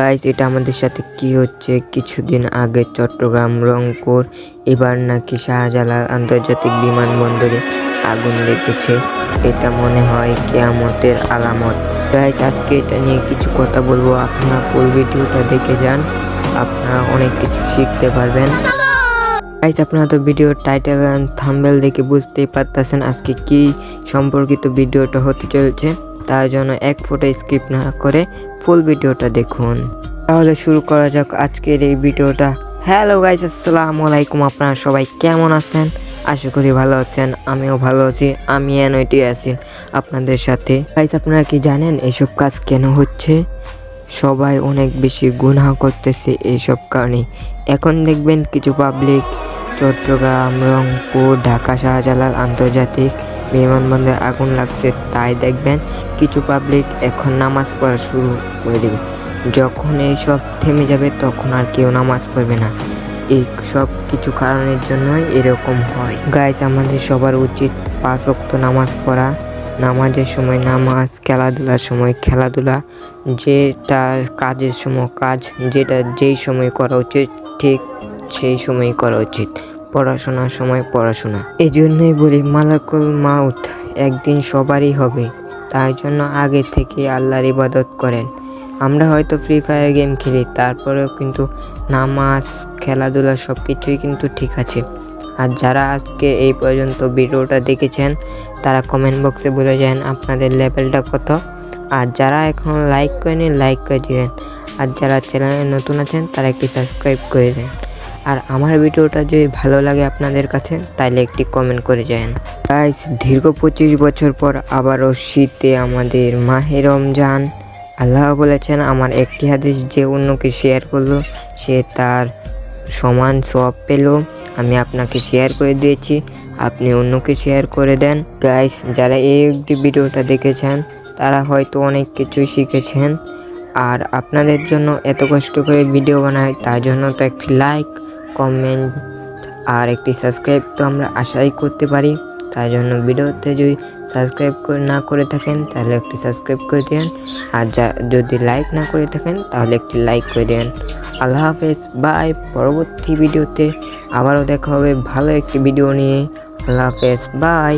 Guys, এটা আমাদের সাথে কি হচ্ছে? কিছুদিন আগে চট্টগ্রাম রংপুর, এবার নাকি শাহজালাল আন্তর্জাতিক বিমানবন্দরে আগুন লেগেছে। এটা মনে হয় কিয়ামতের আলামত। গাইস, আজকে এটা নিয়ে কিছু কথা বলবো। আপনারা ফুল ভিডিওটা দেখে যান, আপনারা অনেক কিছু শিখতে পারবেন। গাইস, আপনারা তো ভিডিওর টাইটেল এন্ড থাম্বনেল দেখে বুঝতেই পারতেছেন আজকে কি সম্পর্কিত ভিডিওটা হতে চলেছে। তার জন্য এক ফোঁটা স্কিপ না করে ফুল ভিডিওটা দেখুন। তাহলে শুরু করা যাক আজকের এই ভিডিওটা। হ্যালো গাইস, আসসালামু আলাইকুম। আপনারা সবাই কেমন আছেন? আশা করি ভালো আছেন। আমিও ভালো আছি। আমি এনওইটি আছি আপনাদের সাথে। গাইস, আপনারা কি জানেন এসব কাজ কেন হচ্ছে? সবাই অনেক বেশি গুনাহ করতেছে এইসব কারণে। এখন দেখবেন কিছু পাবলিক চট্টগ্রাম রংপুর ঢাকা শাহজালাল আন্তর্জাতিক বিমানবন্দরে আগুন লাগছে, তাই দেখবেন কিছু পাবলিক এখন নামাজ পড়া শুরু করে দেবে। যখন এইসব থেমে যাবে তখন আর কেউ নামাজ পড়বে না। এই সব কিছু কারণের জন্যই এরকম হয়। গাইস, আমাদের সবার উচিত 5 ওয়াক্ত নামাজ পড়া, নামাজের সময় নামাজ, খেলাধুলার সময় খেলাধুলা, যেটা কাজের সময় কাজ, যেটা যেই সময় করা উচিত ঠিক সেই সময় করা উচিত, পড়াশোনার সময় পড়াশোনা। এই জন্যই বলি মালাকুল মাউত একদিন সবারই হবে, তাই জন্য আগে থেকে আল্লাহর ইবাদত করেন। আমরা হয়তো ফ্রি ফায়ার গেম খেলি, তারপরেও কিন্তু নামাজ খেলাধুলা সব কিছুই কিন্তু ঠিক আছে। আর যারা আজকে এই পর্যন্ত ভিডিওটা দেখেছেন তারা কমেন্ট বক্সে বলে যান আপনাদের লেভেলটা কত। আর যারা এখনও লাইক করেনি লাইক করে দিবেন। আর যারা চ্যানেলে নতুন আছেন তারা একটি সাবস্ক্রাইব করে দেন। আর আমার ভিডিওটা যদি ভালো লাগে আপনাদের কাছে তাহলে একটি কমেন্ট করে যান। গাইস, দীর্ঘ 25 বছর পর আবারও শীতে আমাদের মাহে রমজান। আল্লাহ বলেছেন আমার একটি হাদিস যে অন্যকে শেয়ার করলো সে তার সমান সওয়াব পেল। আমি আপনাকে শেয়ার করে দিয়েছি, আপনি অন্যকে শেয়ার করে দেন। গাইস, যারা এই অবধি ভিডিওটা দেখেছেন তারা হয়তো অনেক কিছুই শিখেছেন। আর আপনাদের জন্য এত কষ্ট করে ভিডিও বানাই, তার জন্য তো একটি লাইক কমেন্ট আর একটি সাবস্ক্রাইব তো আমরা আশাই করতে পারি। তাই জন্য ভিডিওতে যদি সাবস্ক্রাইব না করে থাকেন তাহলে একটি সাবস্ক্রাইব করে দেন। আর যদি লাইক না করে থাকেন তাহলে একটি লাইক করে দেন। আল্লাহ হাফেজ, বাই। পরবর্তী ভিডিওতে আবারও দেখা হবে ভালো একটি ভিডিও নিয়ে। আল্লাহ হাফেজ, বাই।